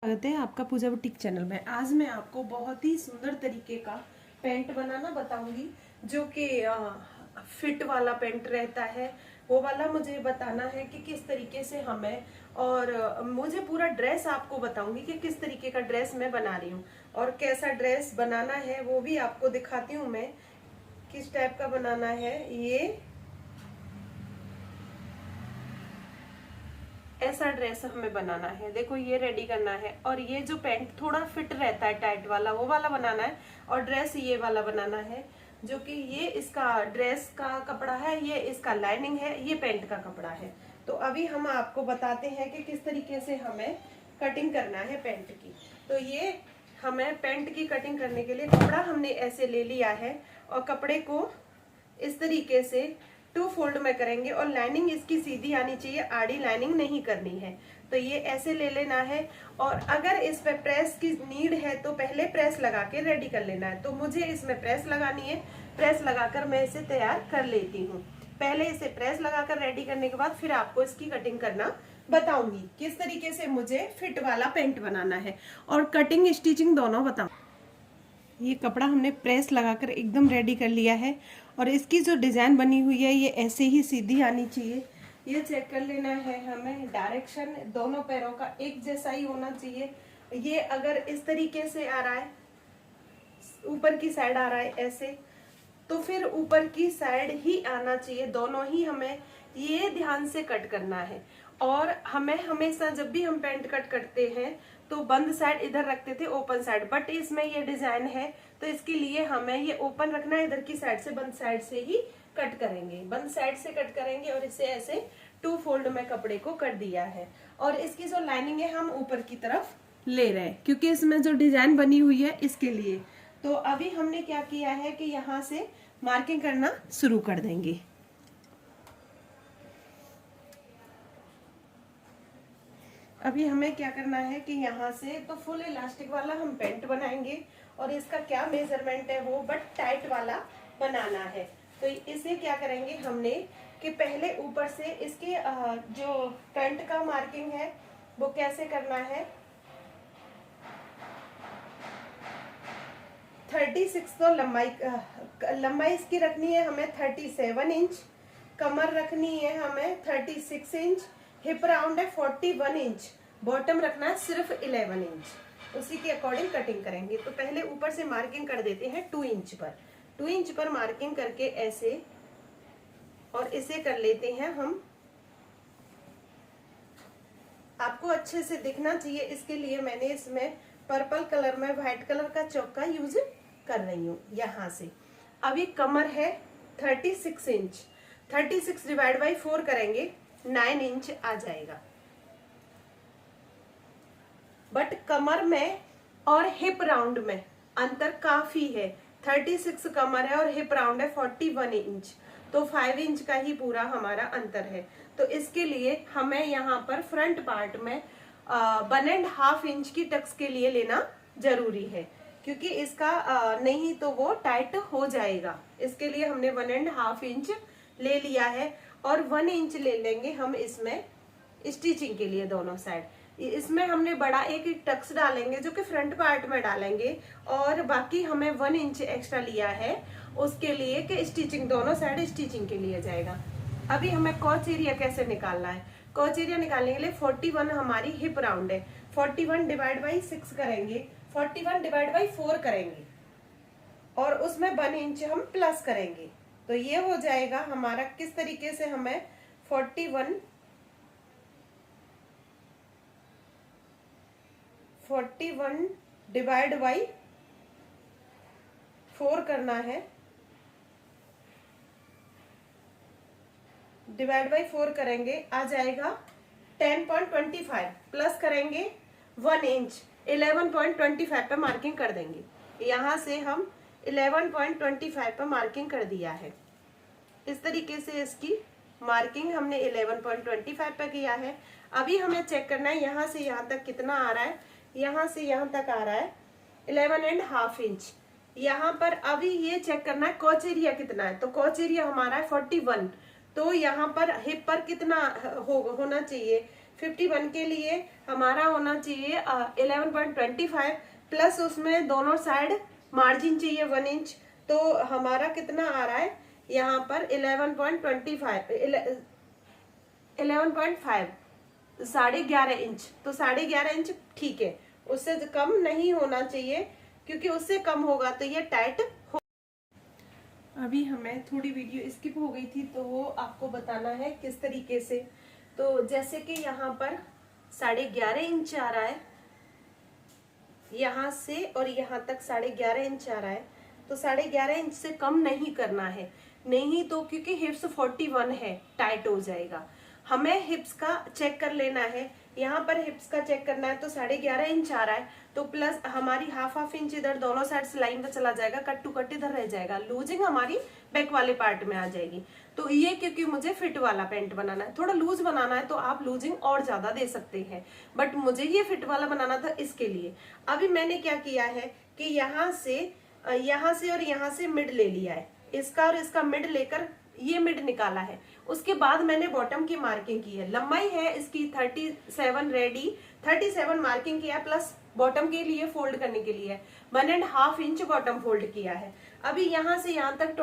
स्वागत है आपका पूजा बुटीक चैनल में। आज मैं आपको बहुत ही सुंदर तरीके का पैंट बनाना बताऊंगी जो कि फिट वाला पैंट रहता है, वो वाला मुझे बताना है कि किस तरीके से हमें, और मुझे पूरा ड्रेस आपको बताऊंगी कि किस तरीके का ड्रेस मैं बना रही हूँ और कैसा ड्रेस बनाना है वो भी आपको दिखाती हूँ मैं किस टाइप का बनाना है। ये ऐसा ड्रेस हमें बनाना है, देखो ये रेडी करना है। और ये जो पैंट थोड़ा फिट रहता है टाइट वाला, वो वाला बनाना है। और ड्रेस ये वाला बनाना है जो कि ये इसका ड्रेस का कपड़ा है, ये इसका लाइनिंग है, ये पैंट का कपड़ा है। तो अभी हम आपको बताते हैं कि किस तरीके से हमें कटिंग करना है पैंट की। तो ये हमें पैंट की कटिंग करने के लिए कपड़ा हमने ऐसे ले लिया है और कपड़े को इस तरीके से 2 फोल्ड में करेंगे और लाइनिंग इसकी सीधी आनी चाहिए, आड़ी लाइनिंग नहीं करनी है। तो ये ऐसे ले लेना है। और अगर इस पे प्रेस की नीड है तो पहले प्रेस लगा के रेडी कर लेना है। तो मुझे इसमें प्रेस लगानी है, प्रेस लगाकर मैं इसे तैयार कर लेती हूँ। पहले इसे प्रेस लगाकर रेडी करने के बाद फिर आपको इसकी कटिंग करना बताऊंगी किस तरीके से मुझे फिट वाला पैंट बनाना है और कटिंग स्टिचिंग दोनों बताऊंगी। ये कपड़ा हमने प्रेस लगाकर एकदम रेडी कर लिया है और इसकी जो डिजाइन बनी हुई है ये ऐसे ही सीधी आनी चाहिए। ये चेक कर लेना है हमें, डायरेक्शन दोनों पैरों का एक जैसा ही होना चाहिए। ये अगर इस तरीके से आ रहा है, ऊपर की साइड आ रहा है ऐसे, तो फिर ऊपर की साइड ही आना चाहिए। दोनों ही हमें ये ध्यान से कट करना है। और हमें हमेशा जब भी हम पैंट कट करते हैं तो बंद साइड इधर रखते थे, ओपन साइड, बट इसमें ये डिजाइन है तो इसके लिए हमें ये ओपन रखना है। इधर की साइड से, बंद साइड से ही कट करेंगे, बंद साइड से कट करेंगे। और इसे ऐसे 2 फोल्ड में कपड़े को कर दिया है। और इसकी जो लाइनिंग है हम ऊपर की तरफ ले रहे हैं क्योंकि इसमें जो डिजाइन बनी हुई है इसके लिए। तो अभी हमने क्या किया है कि यहाँ से मार्किंग करना शुरू कर देंगे। अभी हमें क्या करना है कि यहाँ से तो फुल इलास्टिक वाला हम पैंट बनाएंगे और इसका क्या मेजरमेंट है वो बट टाइट वाला बनाना है। तो इसे क्या करेंगे हमने कि पहले ऊपर से इसके जो पैंट का मार्किंग है वो कैसे करना है, 36 तो लंबाई इसकी रखनी है हमें 37 इंच, कमर रखनी है हमें 36 इंच, हिप राउंड है 41 इंच, बॉटम रखना है सिर्फ 11 इंच। उसी के अकॉर्डिंग कटिंग करेंगे। तो पहले ऊपर से मार्किंग कर देते हैं 2 इंच पर। 2 इंच पर मार्किंग करके ऐसे, और इसे कर लेते हैं हम। आपको अच्छे से दिखना चाहिए इसके लिए मैंने इसमें पर्पल कलर में व्हाइट कलर का चौक का यूज कर रही हूँ यहाँ से। अभी कमर है 36 इंच, 36 डिवाइड बाई 4 करेंगे 9 इंच आ जाएगा। बट कमर में और हिप राउंड में अंतर काफी है। 36 कमर है और हिप राउंड है 41 इंच, तो 5 इंच का ही पूरा हमारा अंतर है। तो इसके लिए हमें यहाँ पर फ्रंट पार्ट में 1.5 इंच की टक्स के लिए लेना जरूरी है क्योंकि इसका नहीं तो वो टाइट हो जाएगा। इसके लिए हमने 1.5 इंच ले लिया है और 1 इंच ले लेंगे हम इसमें स्टिचिंग के लिए दोनों साइड। इसमें हमने बड़ा एक टक्स डालेंगे जो कि फ्रंट पार्ट में डालेंगे और बाकी हमें 1 इंच एक्स्ट्रा लिया है उसके लिए कि स्टिचिंग दोनों साइड स्टिचिंग के लिए जाएगा। अभी हमें कॉच एरिया कैसे निकालना है, कॉच एरिया निकालने के लिए 41 हमारी हिप राउंड है, 41 डिवाइड बाई 6 करेंगे, 41 डिवाइड बाई 4 करेंगे और उसमें 1 इंच हम प्लस करेंगे। तो ये हो जाएगा हमारा किस तरीके से हमें 41 डिवाइड बाई 4 करना है, डिवाइड बाई 4 करेंगे आ जाएगा 10.25, प्लस करेंगे 1 इंच 11.25 पे मार्किंग कर देंगे। यहाँ से हम 11.25 पे मार्किंग कर दिया है। इस तरीके से इसकी मार्किंग हमने 11.25 पे किया है। अभी हमें चेक करना है यहाँ से यहाँ तक कितना आ रहा है, यहाँ से यहाँ तक आ रहा है 11.5 इंच। यहाँ पर अभी ये चेक करना है कॉच एरिया कितना है, तो कॉच एरिया हमारा है 41, तो यहाँ पर हिप पर कितना होना चाहिए 51 के लिए हमारा होना चाहिए 11.25 प्लस उसमें दोनों साइड मार्जिन चाहिए 1 इंच। तो हमारा कितना आ रहा है यहाँ पर 11.25 11.5 11.5 इंच। तो 11.5 इंच ठीक है, उससे कम नहीं होना चाहिए, क्योंकि उससे कम होगा तो ये टाइट हो। अभी हमें थोड़ी वीडियो स्किप हो गई थी, तो वो आपको बताना है किस तरीके से। तो जैसे कि यहाँ पर 11.5 इंच आ रहा है, यहाँ से और यहाँ तक 11.5 इंच आ रहा है, तो 11.5 इंच से कम नहीं करना है, नहीं तो क्योंकि हिप्स 41 है टाइट हो जाएगा। हमें हिप्स का चेक कर लेना है, यहाँ पर हिप्स का चेक करना है तो 11.5 इंच आ रहा है, तो प्लस हमारी हाफ इंच इधर दोनों साइड लाइन पे चला जाएगा, कट टू कट इधर रह जाएगा, लूजिंग हमारी बैक वाले पार्ट में आ जाएगी। तो ये क्योंकि मुझे फिट वाला पैंट बनाना है, थोड़ा लूज बनाना है तो आप लूजिंग और ज्यादा दे सकते हैं, बट मुझे ये फिट वाला बनाना था इसके लिए। अभी मैंने क्या किया है कि यहाँ से और यहाँ से मिड ले लिया है, इसका और इसका मिड लेकर ये मिड निकाला है। उसके बाद मैंने बॉटम की मार्किंग की है, लंबाई है इसकी 37 रेडी, 37 मार्किंग किया, प्लस बॉटम के लिए फोल्ड करने के लिए 1.5 इंच बॉटम फोल्ड किया है। अभी यहाँ से यहाँ तक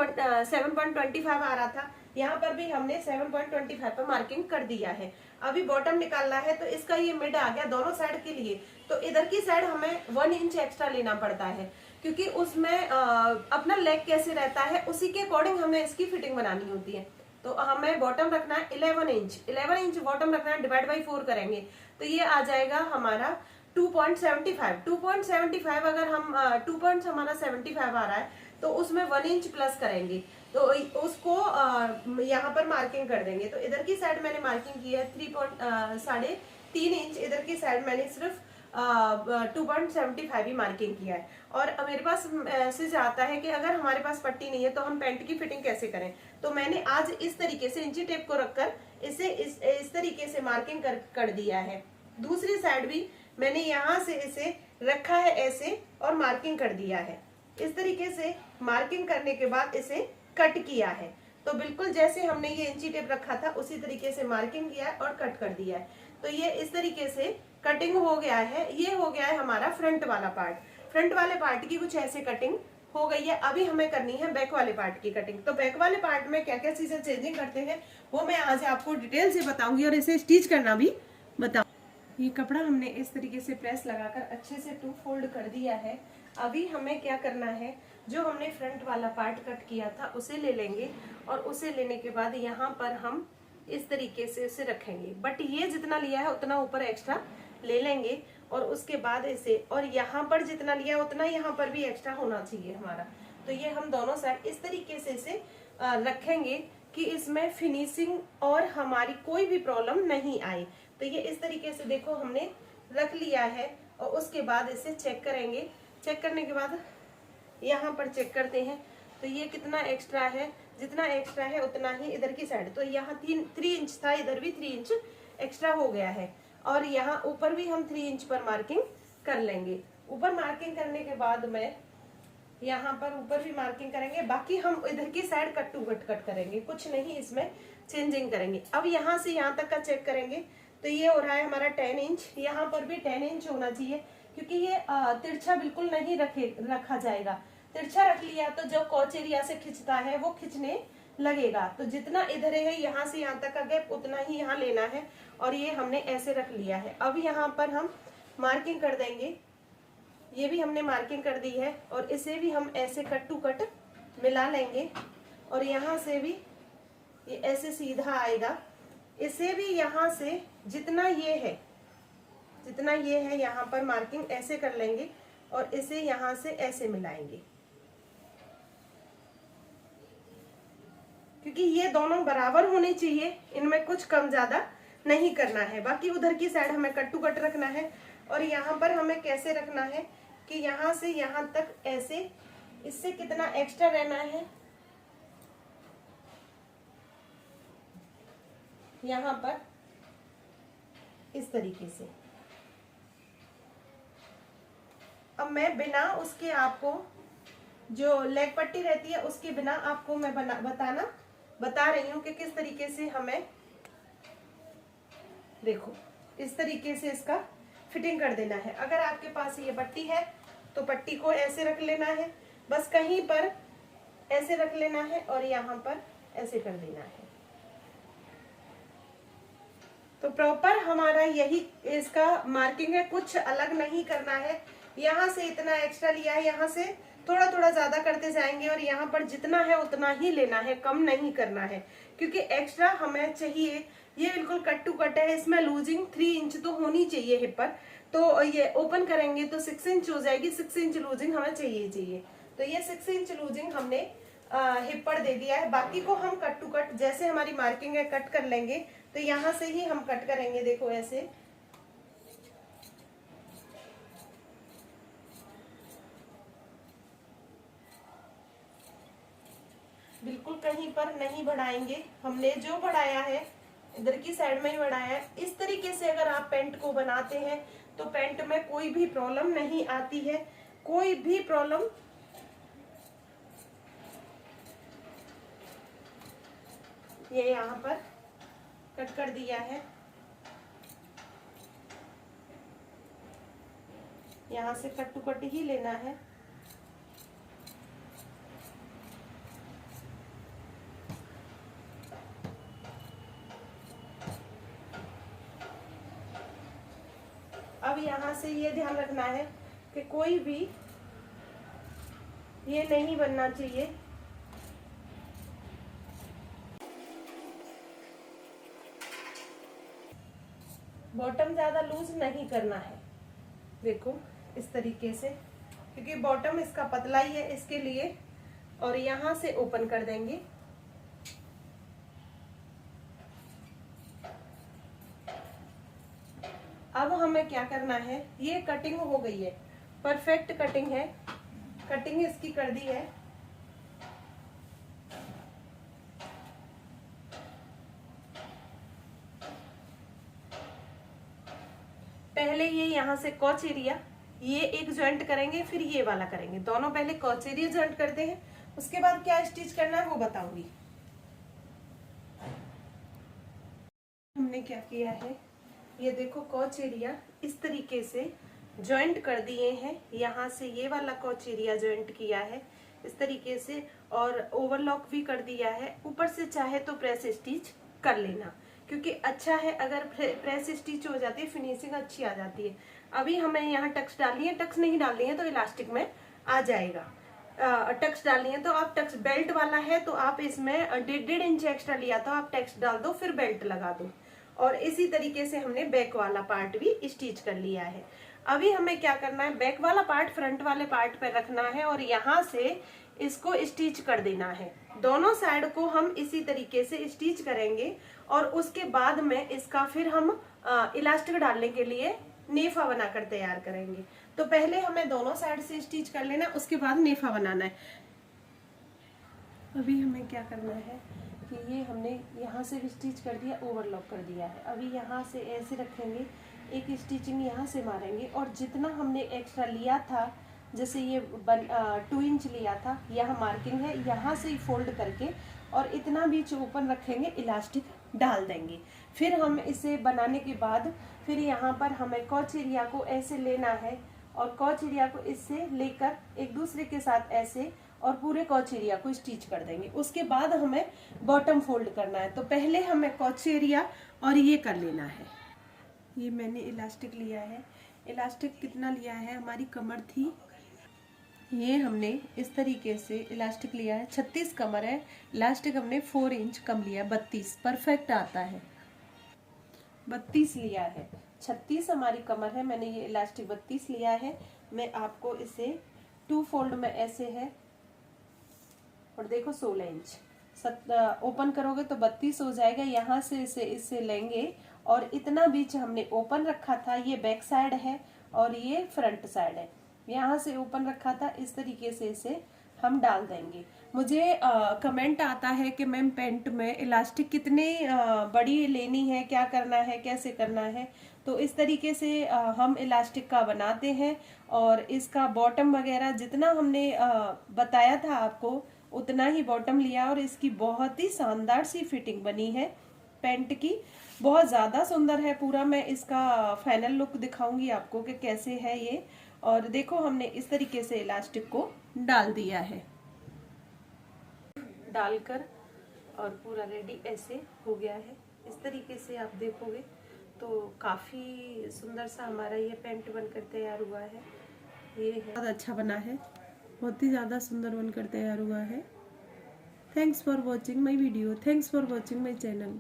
7.25 आ रहा था, यहाँ पर भी हमने 7.25 पर मार्किंग कर दिया है। अभी बॉटम निकालना है तो इसका ये मिड आ गया दोनों साइड के लिए, तो इधर की साइड हमें 1 इंच एक्स्ट्रा लेना पड़ता है, क्योंकि उसमें अपना लेग कैसे रहता है उसी के अकॉर्डिंग हमें इसकी फिटिंग बनानी होती है। तो हमें बॉटम रखना है 11 इंच बॉटम रखना है, डिवाइड बाई 4 करेंगे तो ये आ जाएगा हमारा 2.75 अगर हम 2 पॉइंट हमारा 75 आ रहा है तो उसमें 1 इंच प्लस करेंगे, तो उसको यहाँ पर मार्किंग कर देंगे। तो इधर की साइड मैंने मार्किंग की है 3.3 इंच, इधर की साइड मैंने सिर्फ 2.75 ही मार्किंग किया है। और मेरे पास मैसेज आता है कि अगर हमारे पास पट्टी नहीं है तो हम पैंट की फिटिंग कैसे करें, तो मैंने आज इस तरीके से इंची टेप को रखकर इसे इस तरीके से मार्किंग कर दिया है। दूसरी साइड भी मैंने यहाँ से इसे रखा है ऐसे और मार्किंग कर दिया है। इस तरीके से मार्किंग करने के बाद इसे कट किया है, तो बिल्कुल जैसे हमने ये इंची टेप रखा था उसी तरीके से मार्किंग किया है और कट कर दिया है। तो ये इस तरीके से कटिंग हो गया है। ये हो गया है हमारा फ्रंट वाला पार्ट। फ्रंट वाले पार्ट की कुछ ऐसे कटिंग हो गई है। अभी हमें करनी है बैक वाले पार्ट की कटिंग। तो बैक वाले पार्ट में क्या क्या चीजें चेंजिंग करते हैं वो मैं आज आपको डिटेल से बताऊंगी और इसे स्टिच करना भी बताऊंगी। ये कपड़ा हमने इस तरीके से प्रेस लगाकर अच्छे से 2 फोल्ड कर दिया है। अभी हमें क्या करना है, जो हमने फ्रंट वाला पार्ट कट किया था उसे ले लेंगे और उसे लेने के बाद यहाँ पर हम इस तरीके से उसे रखेंगे, बट ये जितना लिया है उतना ऊपर एक्स्ट्रा ले लेंगे और उसके बाद इसे, और यहाँ पर जितना लिया उतना यहाँ पर भी एक्स्ट्रा होना चाहिए हमारा। तो ये हम दोनों साइड इस तरीके से इसे रखेंगे कि इसमें फिनिशिंग और हमारी कोई भी प्रॉब्लम नहीं आए। तो ये इस तरीके से देखो हमने रख लिया है और उसके बाद इसे चेक करेंगे। चेक करने के बाद यहाँ पर चेक करते हैं तो ये कितना एक्स्ट्रा है, जितना एक्स्ट्रा है उतना ही इधर की साइड, तो यहाँ 3 इंच था, इधर भी 3 इंच एक्स्ट्रा हो गया है। और यहाँ ऊपर भी हम 3 इंच पर मार्किंग कर लेंगे। ऊपर मार्किंग करने के बाद में यहाँ पर ऊपर भी मार्किंग करेंगे, बाकी हम इधर की साइड कट टू कट करेंगे, कुछ नहीं इसमें चेंजिंग करेंगे। अब यहाँ से यहाँ तक का चेक करेंगे तो ये हो रहा है हमारा 10 इंच, यहाँ पर भी 10 इंच होना चाहिए, क्योंकि ये तिरछा बिल्कुल नहीं रखा जाएगा। तिरछा रख लिया तो जो कॉच एरिया से खिंचता है वो खिंचने लगेगा। तो जितना इधर है यहाँ से यहाँ तक का गैप उतना ही यहाँ लेना है और ये हमने ऐसे रख लिया है। अब यहाँ पर हम मार्किंग कर देंगे, ये भी हमने मार्किंग कर दी है और इसे भी हम ऐसे कट टू कट मिला लेंगे और यहाँ से भी ये ऐसे सीधा आएगा। इसे भी यहाँ से जितना ये है यहाँ पर मार्किंग ऐसे कर लेंगे और इसे यहाँ से ऐसे मिलाएंगे, क्योंकि ये दोनों बराबर होने चाहिए, इनमें कुछ कम ज्यादा नहीं करना है। बाकी उधर की साइड हमें कट टू कट रखना है और यहाँ पर हमें कैसे रखना है कि यहाँ से यहाँ तक ऐसे, इससे कितना एक्स्ट्रा रहना है यहाँ पर इस तरीके से। अब मैं बिना उसके आपको जो लेग पट्टी रहती है उसके बिना आपको मैं बता रही हूँ कि किस तरीके से हमें, देखो इस तरीके से इसका फिटिंग कर देना है। अगर आपके पास ये पट्टी है तो पट्टी को ऐसे रख लेना है, बस कहीं पर ऐसे रख लेना है और यहाँ पर ऐसे कर देना है। तो प्रॉपर हमारा यही इसका मार्किंग है, कुछ अलग नहीं करना है। यहाँ से इतना एक्स्ट्रा लिया है, यहाँ से थोड़ा थोड़ा ज्यादा करते जाएंगे और यहाँ पर जितना है उतना ही लेना है, कम नहीं करना है, क्योंकि एक्स्ट्रा हमें चाहिए। ये बिल्कुल कट टू कट है, इसमें लूजिंग 3 इंच तो होनी चाहिए हिप पर। तो ये ओपन करेंगे तो 6 इंच हो जाएगी, 6 इंच लूजिंग हमें चाहिए। तो ये 6 इंच लूजिंग हमने हिप पर दे दिया है। बाकी को हम कट टू कट जैसे हमारी मार्किंग है कट कर लेंगे। तो यहाँ से ही हम कट करेंगे, देखो ऐसे। बिल्कुल कहीं पर नहीं बढ़ाएंगे, हमने जो बढ़ाया है इधर की साइड में ही बढ़ाया है। इस तरीके से अगर आप पैंट को बनाते हैं तो पैंट में कोई भी प्रॉब्लम नहीं आती है, कोई भी प्रॉब्लम। ये यहाँ पर कट कर दिया है, यहाँ से कट टू कट ही लेना है। अब यहाँ से ये ध्यान रखना है कि कोई भी ये नहीं बनना चाहिए। बॉटम ज्यादा लूज नहीं करना है, देखो इस तरीके से, क्योंकि बॉटम इसका पतला ही है इसके लिए। और यहाँ से ओपन कर देंगे। अब हमें क्या करना है, ये कटिंग हो गई है, परफेक्ट कटिंग है, कटिंग इसकी कर दी है। पहले ये यहाँ से कॉच एरिया ये एक ज्वाइंट करेंगे, फिर ये वाला करेंगे, दोनों पहले कॉच एरिया ज्वाइंट करते हैं, उसके बाद क्या स्टिच करना है वो बताऊंगी। हमने क्या किया है, ये देखो कॉच एरिया इस तरीके से ज्वाइंट कर दिए हैं। यहाँ से ये वाला कॉच एरिया ज्वाइंट किया है इस तरीके से, और ओवरलॉक भी कर दिया है। ऊपर से चाहे तो प्रेस स्टिच कर लेना, क्योंकि अच्छा है अगर प्रेस स्टिच हो जाती है, फिनिशिंग अच्छी आ जाती है। अभी हमें यहाँ टक्स डालनी है, टक्स नहीं डालनी है तो इलास्टिक में आ जाएगा। टक्स डालनी है तो आप टक्स, बेल्ट वाला है तो आप इसमें 1.5 इंच एक्स्ट्रा लिया तो आप टक्स डाल दो, फिर बेल्ट लगा दो। और इसी तरीके से हमने बैक वाला पार्ट भी स्टिच कर लिया है। अभी हमें क्या करना है, बैक वाला पार्ट फ्रंट वाले पार्ट पर रखना है और यहाँ से इसको स्टिच कर देना है। दोनों साइड को हम इसी तरीके से स्टिच करेंगे और उसके बाद में इसका फिर हम इलास्टिक डालने के लिए नेफा बनाकर तैयार करेंगे। तो पहले हमें दोनों साइड से स्टिच कर लेना, उसके बाद नेफा बनाना है। अभी हमें क्या करना है कि ये हमने यहाँ से भी स्टिच कर दिया, ओवरलॉक कर दिया है। अभी यहाँ से ऐसे रखेंगे, एक स्टिचिंग यहाँ से मारेंगे और जितना हमने एक्स्ट्रा लिया था, जैसे ये 2 इंच लिया था, यह मार्किंग है, यहाँ से ही फोल्ड करके और इतना बीच ओपन रखेंगे, इलास्टिक डाल देंगे। फिर हम इसे बनाने के बाद फिर यहाँ पर हमें कॉच एरिया को ऐसे लेना है और कॉच एरिया को इससे लेकर एक दूसरे के साथ ऐसे और पूरे कॉच एरिया को स्टिच कर देंगे। उसके बाद हमें बॉटम फोल्ड करना है। तो पहले हमें कॉच एरिया और ये कर लेना है। ये मैंने इलास्टिक लिया है, इलास्टिक कितना लिया है, हमारी कमर थी, ये हमने इस तरीके से इलास्टिक लिया है, 36 कमर है, इलास्टिक हमने 4 इंच कम लिया, 32 परफेक्ट आता है, 32 लिया है। 36 हमारी कमर है, मैंने ये इलास्टिक 32 लिया है। मैं आपको इसे 2 फोल्ड में ऐसे है और देखो 16 इंच ओपन करोगे तो 32 हो जाएगा। यहाँ से इससे लेंगे और इतना बीच हमने ओपन रखा था, ये बैक साइड है और ये फ्रंट साइड है, यहाँ से ओपन रखा था, इस तरीके से इसे हम डाल देंगे। मुझे कमेंट आता है कि मैम पैंट में इलास्टिक कितने बड़ी लेनी है, क्या करना है, कैसे करना है। तो इस तरीके से हम इलास्टिक का बनाते हैं और इसका बॉटम वगैरह जितना हमने बताया था आपको उतना ही बॉटम लिया और इसकी बहुत ही शानदार सी फिटिंग बनी है पैंट की। बहुत ज़्यादा सुंदर है। पूरा मैं इसका फाइनल लुक दिखाऊंगी आपको कि कैसे है ये। और देखो हमने इस तरीके से इलास्टिक को डाल दिया है, डालकर और पूरा रेडी ऐसे हो गया है। इस तरीके से आप देखोगे तो काफ़ी सुंदर सा हमारा ये पैंट बनकर तैयार हुआ है। ये है बहुत अच्छा बना है, बहुत ही ज़्यादा सुंदर बनकर तैयार हुआ है। Thanks for watching my video, thanks for watching my channel.